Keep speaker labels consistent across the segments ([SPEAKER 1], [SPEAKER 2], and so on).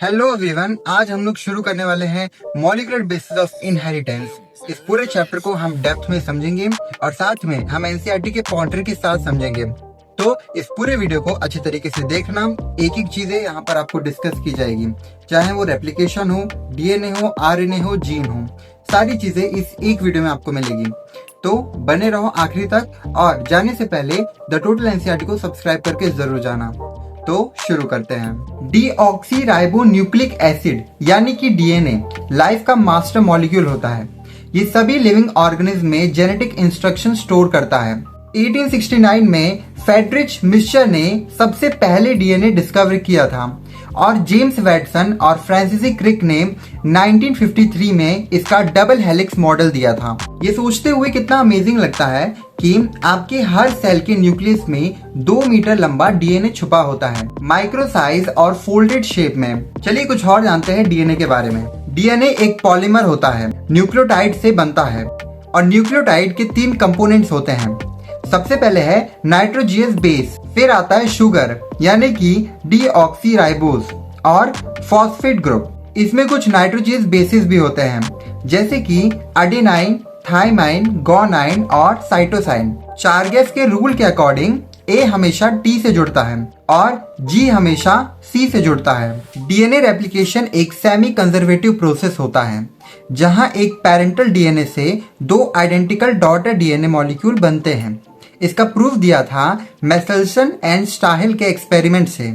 [SPEAKER 1] Hello everyone, आज हम लोग शुरू करने वाले हैं मॉलिक्यूलर बेसिस ऑफ इनहेरिटेंस। इस पूरे चैप्टर को हम डेप्थ में समझेंगे और साथ में हम एनसीईआरटी के पॉइंटर के साथ समझेंगे। तो इस पूरे वीडियो को अच्छी तरीके से देखना। एक एक चीजें यहाँ पर आपको डिस्कस की जाएगी, चाहे वो रेप्लिकेशन हो, डीएनए हो, आरएनए हो, जीन हो, सारी चीजें इस एक वीडियो में आपको मिलेगी। तो बने रहो आखिरी तक और जाने से पहले द टोटल एनसीईआरटी को सब्सक्राइब करके जरूर जाना। तो शुरू करते हैं। डीऑक्सी राइबो न्यूक्लिक एसिड यानी कि डीएनए लाइफ का मास्टर मॉलिक्यूल होता है। ये सभी लिविंग ऑर्गेनिज्म में जेनेटिक इंस्ट्रक्शन स्टोर करता है। 1869 में फ्रेडरिच मिश्चर ने सबसे पहले डीएनए डिस्कवर किया था और जेम्स वैटसन और फ्रांसिस क्रिक ने 1953 में इसका डबल हेलिक्स मॉडल दिया था। ये सोचते हुए कितना अमेजिंग लगता है कि आपके हर सेल के न्यूक्लियस में 2 मीटर लंबा डीएनए छुपा होता है, माइक्रो साइज और फोल्डेड शेप में। चलिए कुछ और जानते हैं डीएनए के बारे में। डीएनए एक पॉलीमर होता है, न्यूक्लियोटाइड से बनता है और न्यूक्लियोटाइड के 3 कंपोनेंट्स होते हैं। सबसे पहले है नाइट्रोजियस बेस, फिर आता है शुगर यानी कि डीऑक्सी राइबोज और फॉस्फेट ग्रुप। इसमें कुछ नाइट्रोजियस बेसिस भी होते हैं जैसे कि एडेनाइन, थाइमाइन, गुआनाइन और साइटोसाइन। चार्गेस के रूल के अकॉर्डिंग ए हमेशा टी से जुड़ता है और जी हमेशा सी से जुड़ता है। डीएनए रेप्लिकेशन एक सेमी कंजर्वेटिव प्रोसेस होता है जहां एक पेरेंटल डीएनए से 2 आइडेंटिकल डॉटर डीएनए मॉलिक्यूल बनते हैं। इसका प्रूफ दिया था मेसेल्सन एंड स्टाहिल के एक्सपेरिमेंट से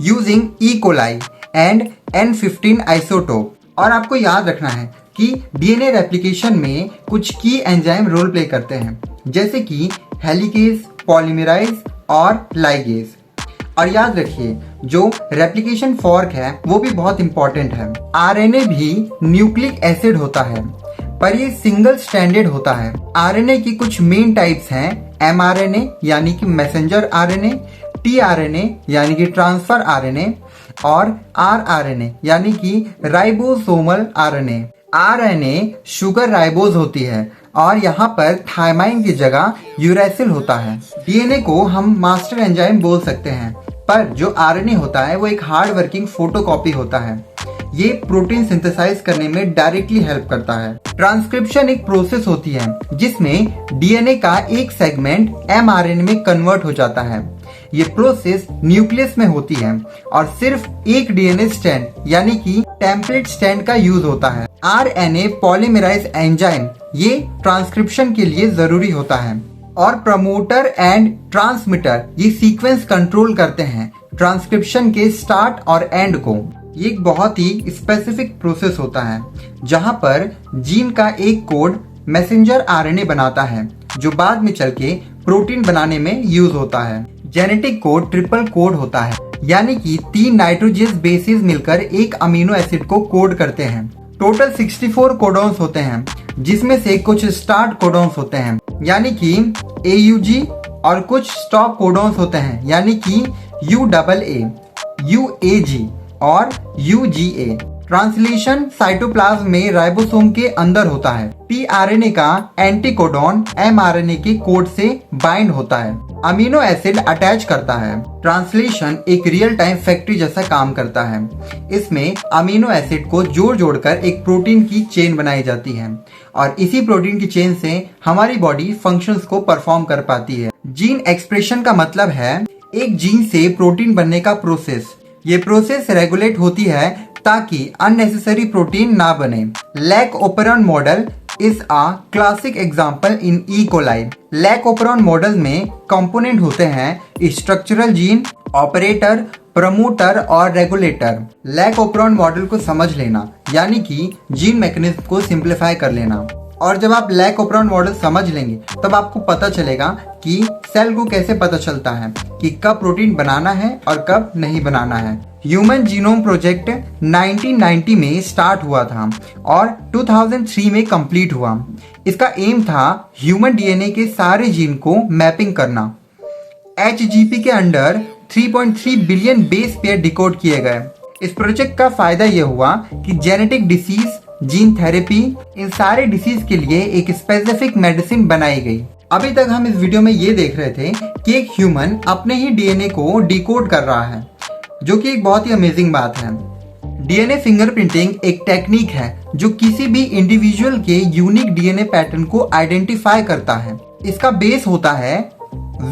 [SPEAKER 1] using E coli and N15 isotope. और आपको याद रखना है कि डीएनए रेप्लिकेशन में कुछ की एंजाइम रोल प्ले करते हैं जैसे कि हेलिकेज, पॉलीमराइज और लाइगेज। और याद रखिए जो रेप्लिकेशन फॉर्क है वो भी बहुत इंपॉर्टेंट है। आरएनए भी न्यूक्लिक एसिड होता है पर ये सिंगल स्ट्रैंडेड होता है। आरएनए की कुछ मेन टाइप्स हैं एमआरएनए यानी कि मैसेंजर आरएनए, टीआरएनए यानी कि ट्रांसफर आरएनए और आरआरएनए यानी कि ribosomal RNA. RNA sugar ribose होती है और यहाँ पर थाइमाइन की जगह यूरेसिल होता है। डीएनए को हम मास्टर एंजाइम बोल सकते हैं पर जो आरएनए होता है वो एक हार्ड वर्किंग फोटोकॉपी होता है। ये प्रोटीन सिंथेसाइज करने में डायरेक्टली हेल्प करता है। ट्रांसक्रिप्शन एक प्रोसेस होती है जिसमें डीएनए का एक सेगमेंट एमआरएनए में कन्वर्ट हो जाता है। ये प्रोसेस न्यूक्लियस में होती है और सिर्फ एक डीएनए स्ट्रैंड यानी कि टेम्पलेट स्ट्रैंड का यूज होता है। आरएनए पॉलीमराइज एंजाइम ये ट्रांसक्रिप्शन के लिए जरूरी होता है और प्रमोटर एंड ट्रांसमीटर ये सीक्वेंस कंट्रोल करते हैं ट्रांसक्रिप्शन के स्टार्ट और एंड को। ये एक बहुत ही स्पेसिफिक प्रोसेस होता है जहां पर जीन का एक कोड मैसेंजर आरएनए बनाता है जो बाद में चल के प्रोटीन बनाने में यूज होता है। जेनेटिक कोड ट्रिपल कोड होता है यानी कि 3 नाइट्रोजियस बेसिस मिलकर एक अमीनो एसिड को कोड करते हैं। टोटल 64 कोडॉन्स होते हैं जिसमें से कुछ स्टार्ट कोडॉन्स होते हैं यानी कि AUG और कुछ स्टॉप कोडॉन्स होते हैं यानी कि UAA, UAG और UGA। ट्रांसलेशन साइटोप्लाज्म में राइबोसोम के अंदर होता है। टीआरएनए का एंटीकोडॉन एमआरएनए के कोड से बाइंड होता है, अमीनो एसिड अटैच करता है। ट्रांसलेशन एक रियल टाइम फैक्ट्री जैसा काम करता है। इसमें अमीनो एसिड को जोड़ जोड़कर एक प्रोटीन की चेन बनाई जाती है और इसी प्रोटीन की चेन से हमारी बॉडी फंक्शंस को परफॉर्म कर पाती है। जीन एक्सप्रेशन का मतलब है एक जीन से प्रोटीन बनने का प्रोसेस। ये प्रोसेस रेगुलेट होती है ताकि अननेसेसरी प्रोटीन ना बने। Lac operon model is a classic example in E coli. Lac operon model में कंपोनेंट होते हैं स्ट्रक्चरल जीन, ऑपरेटर, प्रमोटर और रेगुलेटर। लैक ओपेरॉन मॉडल को समझ लेना यानी कि जीन मैकेनिज्म को सिंप्लीफाई कर लेना। और जब आप लैक ओपेरॉन मॉडल समझ लेंगे तब आपको पता चलेगा कि सेल को कैसे पता चलता है कि कब प्रोटीन बनाना है और कब नहीं बनाना है। ह्यूमन जीनोम प्रोजेक्ट 1990 में स्टार्ट हुआ था और 2003 में कंप्लीट हुआ। इसका एम था ह्यूमन डीएनए के सारे जीन को मैपिंग करना। HGP के under 3.3 billion base pair decode किए गए। इस प्रोजेक्ट का फायदा यह हुआ कि जेनेटिक डिसीज, जीन थेरेपी, इन सारे डिसीज के लिए एक स्पेसिफिक मेडिसिन बनाई गई। अभी तक हम इस वीडियो में ये देख रहे थे कि एक ह्यूमन अपने ही डीएनए को डिकोड कर रहा है, जो कि एक बहुत ही अमेजिंग बात है। डीएनए फिंगरप्रिंटिंग एक टेक्निक है जो किसी भी इंडिविजुअल के यूनिक डीएनए पैटर्न को आइडेंटिफाई करता है। इसका बेस होता है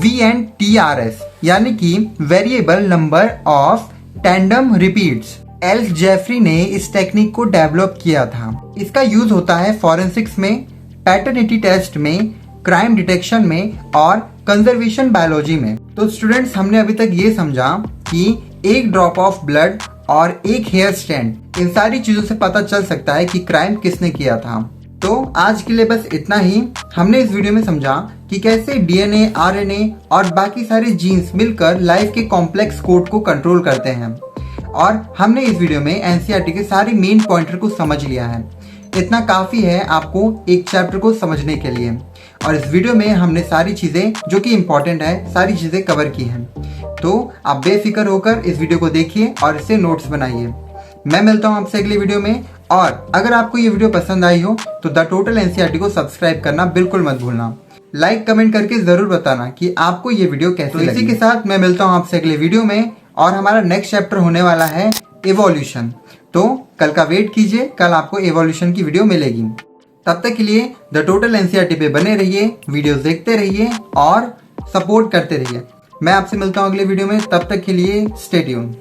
[SPEAKER 1] VNTRS यानी कि variable number of tandem repeats. Alec Jeffreys ने इस टेक्निक को डेवलप किया था। इसका यूज होता है फॉरेंसिक्स में, पैटर्निटी टेस्ट में, क्राइम डिटेक्शन में और कंजर्वेशन बायोलॉजी में। तो स्टूडेंट्स, हमने अभी तक ये समझा कि एक ड्रॉप ऑफ ब्लड और एक हेयर स्ट्रैंड, इन सारी चीजों से पता चल सकता है कि क्राइम किसने किया था। तो आज के लिए बस इतना ही। हमने इस वीडियो में समझा कि कैसे डीएनए, आरएनए और बाकी सारे जीन्स मिलकर लाइफ के कॉम्प्लेक्स कोड को कंट्रोल करते हैं। और हमने इस वीडियो में एनसीईआरटी के सारे मेन पॉइंटर को समझ लिया है। इतना काफी है आपको एक चैप्टर को समझने के लिए। और इस वीडियो में हमने सारी चीजें जो कि इम्पोर्टेंट है, सारी चीजें कवर की हैं। तो आप बेफिक्र होकर इस वीडियो को देखिए और इससे नोट्स बनाइए। मैं मिलता हूं आपसे अगले वीडियो में। और अगर आपको ये वीडियो पसंद आई हो तो द टोटल एनसीईआरटी को सब्सक्राइब करना बिल्कुल मत भूलना। लाइक कमेंट करके जरूर बताना कि आपको ये वीडियो कैसी लगी। इसी के साथ मैं मिलता हूं आपसे अगले वीडियो में और हमारा नेक्स्ट चैप्टर होने वाला है इवोल्यूशन। तो कल का वेट कीजिए, कल आपको इवोल्यूशन की वीडियो मिलेगी। तब तक के लिए द टोटल एनसीईआरटी पे बने रहिए, वीडियोस देखते रहिए और सपोर्ट करते रहिए। मैं आपसे मिलता हूं अगले वीडियो में। तब तक के लिए स्टे ट्यून्ड।